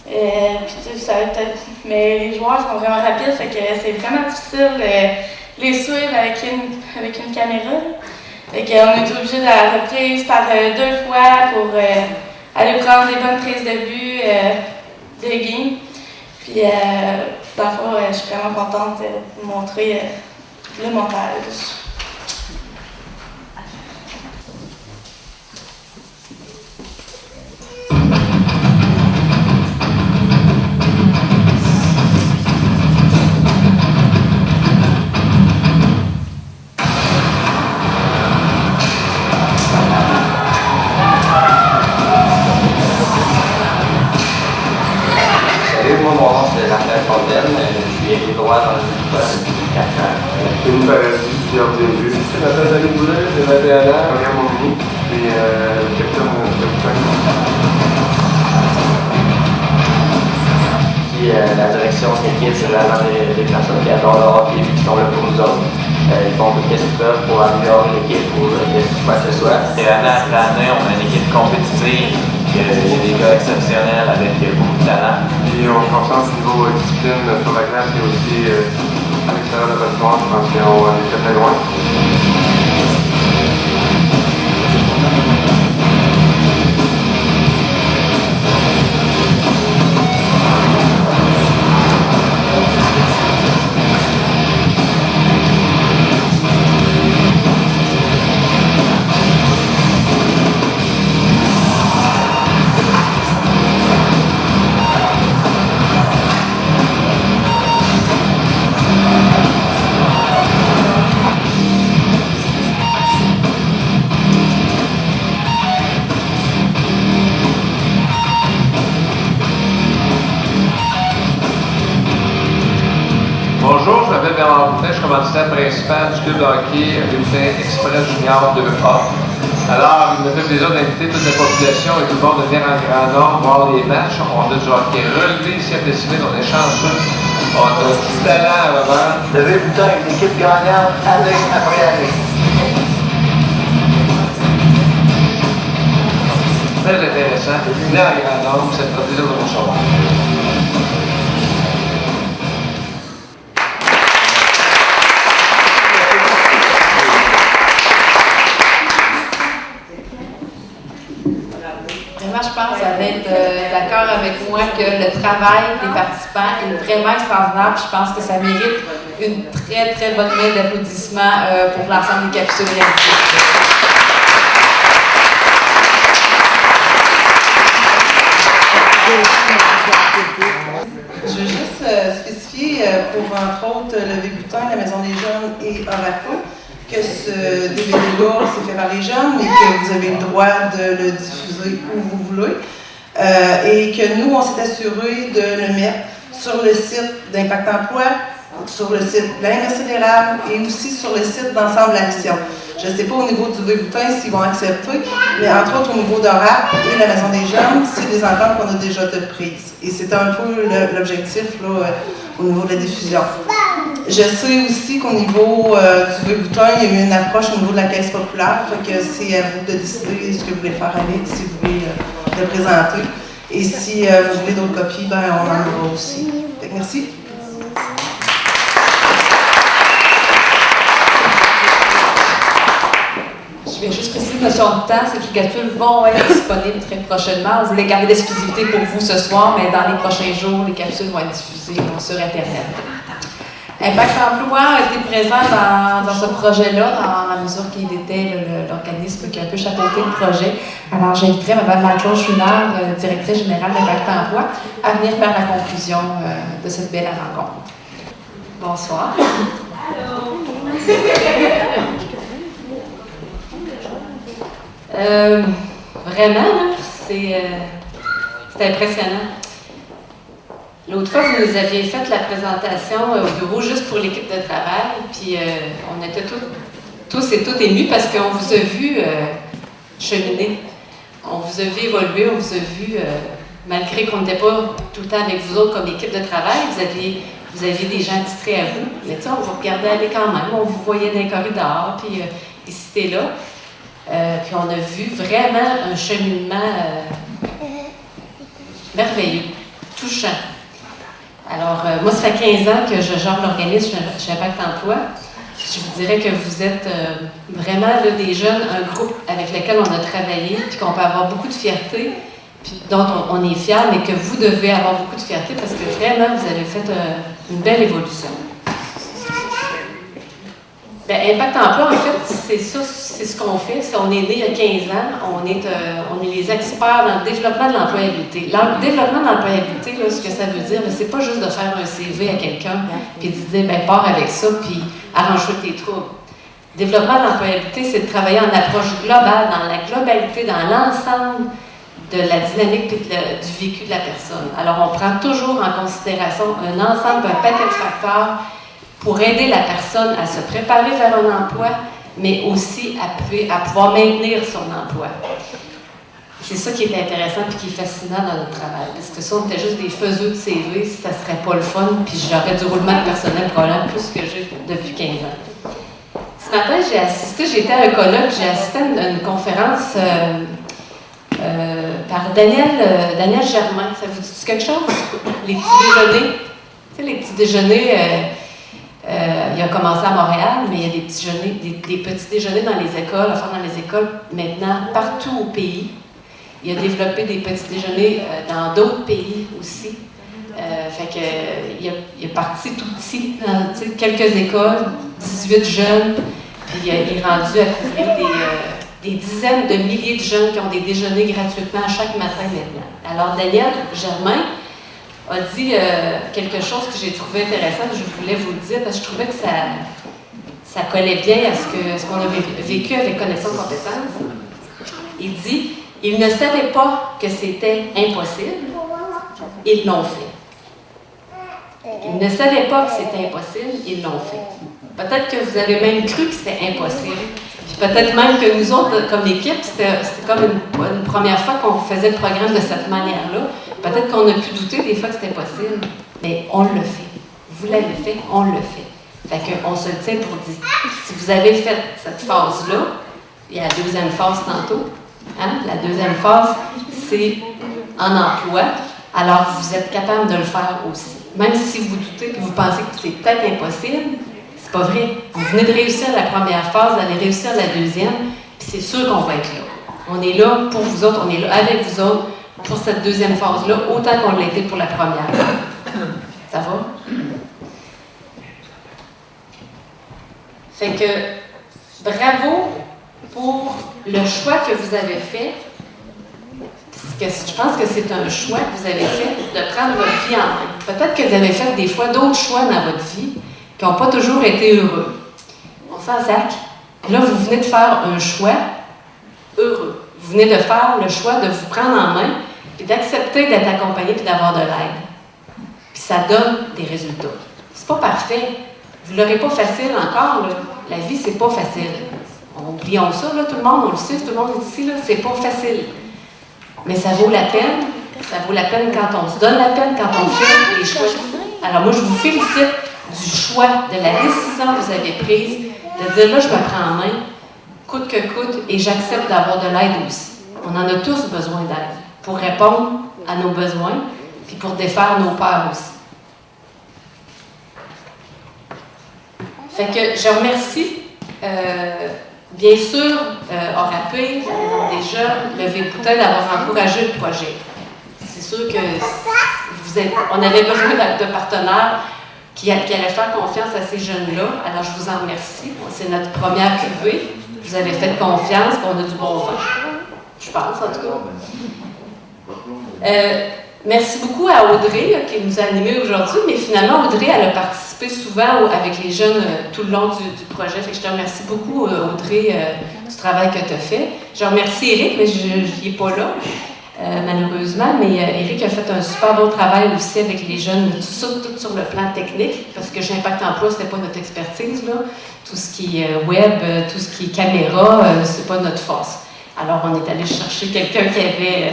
Puis, tu sais, ça va être. Mais les joueurs sont vraiment rapides, fait que c'est vraiment difficile de les suivre avec une caméra. Fait qu'on est obligé de la reprise par 2 fois pour aller prendre des bonnes prises de vue des games. Puis, dans le fond, je suis vraiment contente de vous montrer le montage. Moi, mon nom c'est Raphaël Fontaine, je suis ailier droit dans le football depuis 4 ans. Une paradis, plusieurs début. Nathalie Boulet, j'ai 21 ans, Ariane Montmini, puis capitaine Puis la direction de l'équipe, c'est vraiment des personnes qui adorent le hockey et qui sont là pour nous autres. Ils font tout ce qu'ils peuvent pour améliorer l'équipe, pour quoi que ce soit. Et année après année, on a une équipe compétitive. Il y a des gars exceptionnels avec beaucoup de talent. Puis on se concentre au niveau discipline sur la glace et aussi à l'extérieur de la patinoire. Je pense qu'on est très très loin. Bonjour, je m'appelle Bernard Boutin, je suis commanditaire principal du club de hockey Véboutins Express Junior 2A. Alors, il me fait plaisir d'inviter toute la population et tout le monde de venir en grand nombre voir les matchs. On a du hockey relevé ici à Plessisville, on est chanceux On a du talent vraiment. Le V-Boutin, une équipe gagnante année après année. Très intéressant. Là, en grand nombre, ça fait plaisir de vous recevoir. Vraiment, je pense que vous allez être d'accord avec moi que le travail des participants est vraiment extraordinaire. Je pense que ça mérite une très, très bonne main d'applaudissements pour l'ensemble des capsules réalisées. Je veux juste spécifier pour, entre autres, le V-Boutin, la Maison des Jeunes et Oraco, que ce DVD-là, c'est fait par les jeunes et que vous avez le droit de le diffuser où vous voulez. Et que nous, on s'est assuré de le mettre sur le site d'Impact Emploi, sur le site de l'Université des Rables et aussi sur le site d'Ensemble Action. Je ne sais pas au niveau du V-Boutin s'ils vont accepter, mais entre autres au niveau d'Orac et la Maison des Jeunes, c'est des ententes qu'on a déjà toutes prises. Et c'est un peu l'objectif là, au niveau de la diffusion. Je sais aussi qu'au niveau du V-Boutin, il y a eu une approche au niveau de la caisse populaire, fait que c'est à vous de décider ce que vous voulez faire avec, si vous voulez le présenter. Et si vous voulez d'autres copies, ben, on en aura aussi. Fait que merci. Je vais juste préciser une notion de temps, ces capsules vont être disponibles très prochainement. On voulait garder l'exclusivité pour vous ce soir, mais dans les prochains jours, les capsules vont être diffusées sur Internet. Impact Emploi a été présent dans ce projet-là, dans la mesure qu'il était l'organisme qui a un peu chapeauté le projet. Alors, j'inviterai Mme Marie-Claude Chouinard, directrice générale d'Impact Emploi, à venir faire la conclusion de cette belle rencontre. Bonsoir. Vraiment, c'est impressionnant. L'autre fois, vous nous aviez fait la présentation au bureau juste pour l'équipe de travail, puis on était tous et toutes émus parce qu'on vous a vu cheminer. On vous a vu évoluer, on vous a vu, malgré qu'on n'était pas tout le temps avec vous autres comme équipe de travail, vous aviez des gens attitrés à vous. Mais tu sais, on vous regardait aller quand même, on vous voyait dans les corridors, puis ici et là. Puis on a vu vraiment un cheminement merveilleux, touchant. Alors, moi, ça fait 15 ans que je gère l'organisme chez Impact Emploi. Je vous dirais que vous êtes vraiment là, des jeunes, un groupe avec lequel on a travaillé, puis qu'on peut avoir beaucoup de fierté, puis dont on est fiers, mais que vous devez avoir beaucoup de fierté parce que vraiment, vous avez fait une belle évolution. Bien, Impact Emploi, en fait, c'est ça, c'est ce qu'on fait. On est né il y a 15 ans, on est les experts dans le développement de l'employabilité. Le développement de l'employabilité, là, ce que ça veut dire, c'est pas juste de faire un CV à quelqu'un puis de dire, ben pars avec ça puis arrange-toi tes troubles. Développement de l'employabilité, c'est de travailler en approche globale, dans la globalité, dans l'ensemble de la dynamique et du vécu de la personne. Alors, on prend toujours en considération un ensemble, un paquet de facteurs pour aider la personne à se préparer vers un emploi, mais aussi à pouvoir maintenir son emploi. C'est ça qui est intéressant et qui est fascinant dans notre travail. Parce que si on était juste des faiseux de CV, ça serait pas le fun, puis j'aurais du roulement de personnel probablement plus que j'ai depuis 15 ans. Ce matin, j'étais à un colloque, j'ai assisté à une conférence par Daniel Germain. Ça vous dit quelque chose? Les petits déjeuners. Tu sais, les petits déjeuners... il a commencé à Montréal, mais il y a des petits déjeuners dans les écoles, enfin dans les écoles maintenant partout au pays. Il a développé des petits déjeuners dans d'autres pays aussi. Fait que il est parti tout petit dans quelques écoles, 18 jeunes, puis il est rendu à couvrir des dizaines de milliers de jeunes qui ont des déjeuners gratuitement chaque matin maintenant. Alors Daniel Germain a dit quelque chose que j'ai trouvé intéressant, que je voulais vous le dire, parce que je trouvais que ça collait bien à ce qu'on avait vécu avec Connexion Compétences. Il dit, ils ne savaient pas que c'était impossible, ils l'ont fait. Ils ne savaient pas que c'était impossible, ils l'ont fait. Peut-être que vous avez même cru que c'était impossible. Puis peut-être même que nous autres, comme équipe, c'était comme une première fois qu'on faisait le programme de cette manière-là. Peut-être qu'on a pu douter des fois que c'était possible, mais on le fait. Vous l'avez fait, on le fait. Fait qu'on se le tient pour dire. Si vous avez fait cette phase-là, il y a la deuxième phase tantôt. Hein? La deuxième phase, c'est en emploi. Alors, vous êtes capable de le faire aussi. Même si vous doutez et vous pensez que c'est peut-être impossible, c'est pas vrai. Vous venez de réussir la première phase, vous allez réussir la deuxième, puis c'est sûr qu'on va être là. On est là pour vous autres, on est là avec vous autres pour cette deuxième phase-là, autant qu'on l'a été pour la première. Ça va? Fait que, bravo pour le choix que vous avez fait. Je pense que c'est un choix que vous avez fait de prendre votre vie en main. Peut-être que vous avez fait des fois d'autres choix dans votre vie qui n'ont pas toujours été heureux. On s'en sac. Là, vous venez de faire un choix heureux. Vous venez de faire le choix de vous prendre en main et d'accepter d'être accompagné et d'avoir de l'aide. Puis ça donne des résultats. C'est pas parfait. Vous l'aurez pas facile encore, là. La vie, c'est pas facile. Oublions ça, là, tout le monde, on le sait, tout le monde est ici, là, c'est pas facile. Mais ça vaut la peine. Ça vaut la peine quand on se donne la peine, quand on fait les choix. Alors moi, je vous félicite du choix, de la décision que vous avez prise, de dire là, je me prends en main, coûte que coûte, et j'accepte d'avoir de l'aide aussi. On en a tous besoin d'aide pour répondre à nos besoins, puis pour défaire nos peurs aussi. Fait que je remercie, bien sûr, ORAP, déjà, Levé Bouteille d'avoir encouragé le projet. C'est sûr que on avait besoin de partenaires qui allaient faire confiance à ces jeunes-là. Alors, je vous en remercie. C'est notre première cuvée. Vous avez fait confiance, on a du bon vin. Je pense, en tout cas. Merci beaucoup à Audrey là, qui nous a animés aujourd'hui, mais finalement, Audrey, elle a participé souvent avec les jeunes tout le long du projet. Fait que je te remercie beaucoup, Audrey, du travail que tu as fait. Je remercie Éric, mais je n'y ai pas là, malheureusement, mais Éric a fait un super beau travail aussi avec les jeunes, surtout sur le plan technique, parce que J'Impact Emploi, ce n'était pas notre expertise, là. Tout ce qui est web, tout ce qui est caméra, c'est pas notre force. Alors, on est allé chercher quelqu'un qui avait...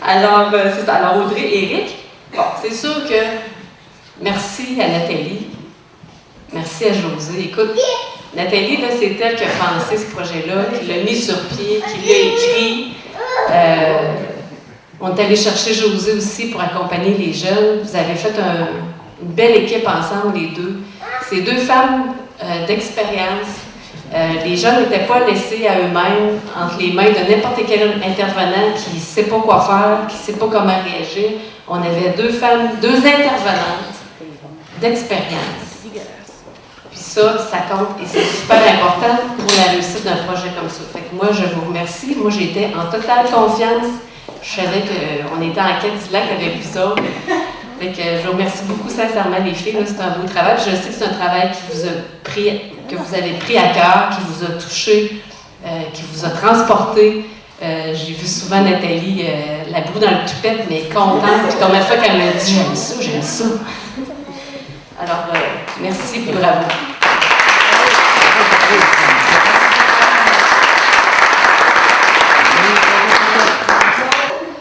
Alors, c'est ça. Alors, Audrey et Éric, bon, c'est sûr que merci à Nathalie, merci à Josée. Écoute, Nathalie, là, c'est elle qui a pensé ce projet-là, qui l'a mis sur pied, qui l'a écrit. On est allé chercher Josée aussi pour accompagner les jeunes. Vous avez fait une belle équipe ensemble, les deux. C'est deux femmes d'expérience. Les jeunes n'étaient pas laissés à eux-mêmes entre les mains de n'importe quel intervenant qui ne sait pas quoi faire, qui ne sait pas comment réagir. On avait deux femmes, deux intervenantes d'expérience. Puis ça compte et c'est super important pour la réussite d'un projet comme ça. Fait que moi, je vous remercie. Moi, j'étais en totale confiance. Je savais qu'on était en quête du lac avec vous autres. Fait que je vous remercie beaucoup sincèrement les filles. C'est un beau travail. Je sais que c'est un travail que vous avez pris à cœur, qui vous a touché, qui vous a transporté. J'ai vu souvent Nathalie, la boue dans le toupette, mais contente. Puis combien de fois qu'elle m'a dit « j'aime ça ». Alors, merci et bravo.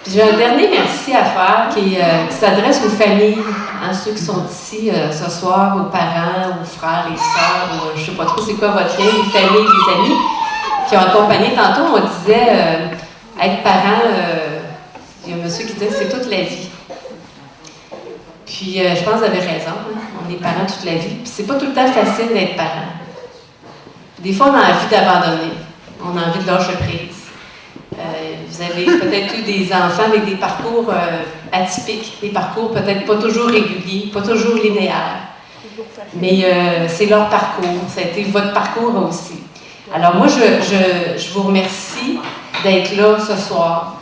J'ai un dernier merci à faire qui s'adresse aux familles, hein, ceux qui sont ici ce soir, aux parents, aux frères et sœurs, je ne sais pas trop c'est quoi votre lien, les familles, les amis, qui ont accompagné. Tantôt, on disait être parent, il y a un monsieur qui disait que c'est toute la vie. Puis je pense que vous avez raison, hein, on est parents toute la vie, puis c'est pas tout le temps facile d'être parent. Des fois, on a envie d'abandonner, on a envie de lâcher prise. Vous avez peut-être eu des enfants avec des parcours atypiques, des parcours peut-être pas toujours réguliers, pas toujours linéaires. Mais c'est leur parcours, ça a été votre parcours aussi. Alors moi, je vous remercie d'être là ce soir.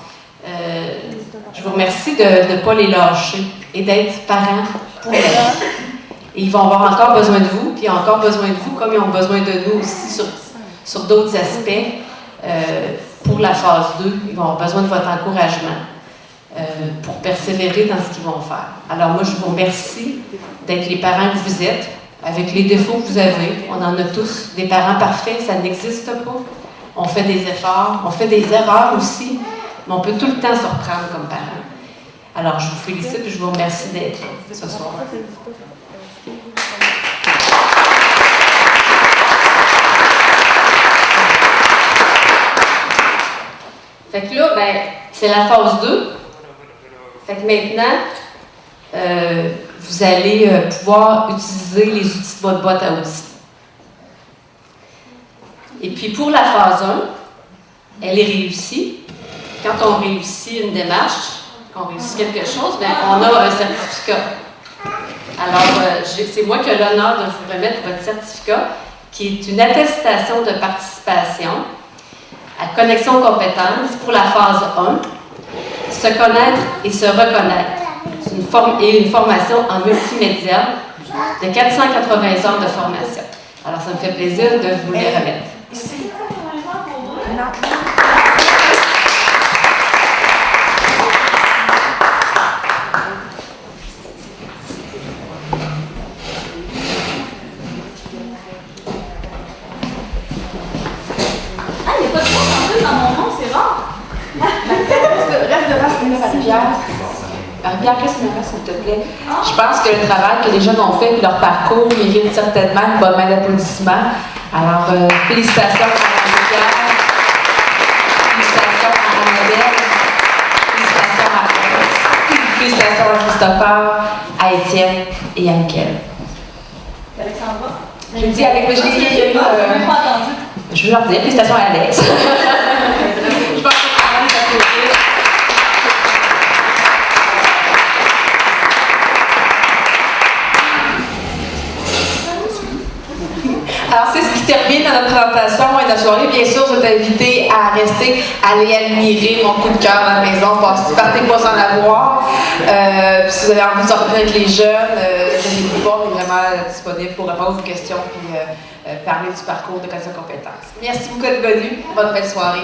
Je vous remercie de ne pas les lâcher et d'être parents pour la vie. Et ils vont avoir encore besoin de vous, puis ils ont encore besoin de vous, comme ils ont besoin de nous aussi sur d'autres aspects. Pour la phase 2, ils vont avoir besoin de votre encouragement pour persévérer dans ce qu'ils vont faire. Alors moi, je vous remercie d'être les parents que vous êtes, avec les défauts que vous avez. On en a tous. Des parents parfaits, ça n'existe pas. On fait des efforts, on fait des erreurs aussi, mais on peut tout le temps se reprendre comme parents. Alors, je vous félicite et je vous remercie d'être là ce soir. Fait que là, ben, c'est la phase 2. Fait que maintenant, vous allez pouvoir utiliser les outils de votre boîte à outils. Et puis pour la phase 1, elle est réussie. Quand on réussit une démarche, qu'on réussit quelque chose, bien, on a un certificat. Alors, c'est moi qui ai l'honneur de vous remettre votre certificat, qui est une attestation de participation à connexion compétences pour la phase 1, se connaître et se reconnaître. Une formation en multimédia de 480 heures de formation. Alors, ça me fait plaisir de vous les remettre. Ah, il n'y a pas de chose en plus dans mon nom, c'est rare. Reste devant, c'est là, Marie-Pierre. Marie-Pierre, qu'est-ce que tu me fais, s'il te plaît? Je pense que le travail que les jeunes ont fait et leur parcours mérite certainement une bonne main d'applaudissement. Alors, félicitations à Marie-Pierre, félicitations à Annabelle, félicitations à Alex, félicitations à Christopher, à Étienne et à Mickaël. Alexandra? Je dis avec le génie. Je veux leur dire félicitations à Alex. Je pense que c'est quand même d'applaudir. Alors, c'est ce qui termine notre présentation et notre soirée. Bien sûr, je vous invite à rester, à aller admirer mon coup de cœur dans la maison. Partez pas sans l'avoir. Si vous avez envie de sortir avec les jeunes, venez-vous voir, on est vraiment disponible pour répondre aux questions et parler du parcours de connaissance compétences. Merci beaucoup d'être venus. Bonne belle soirée.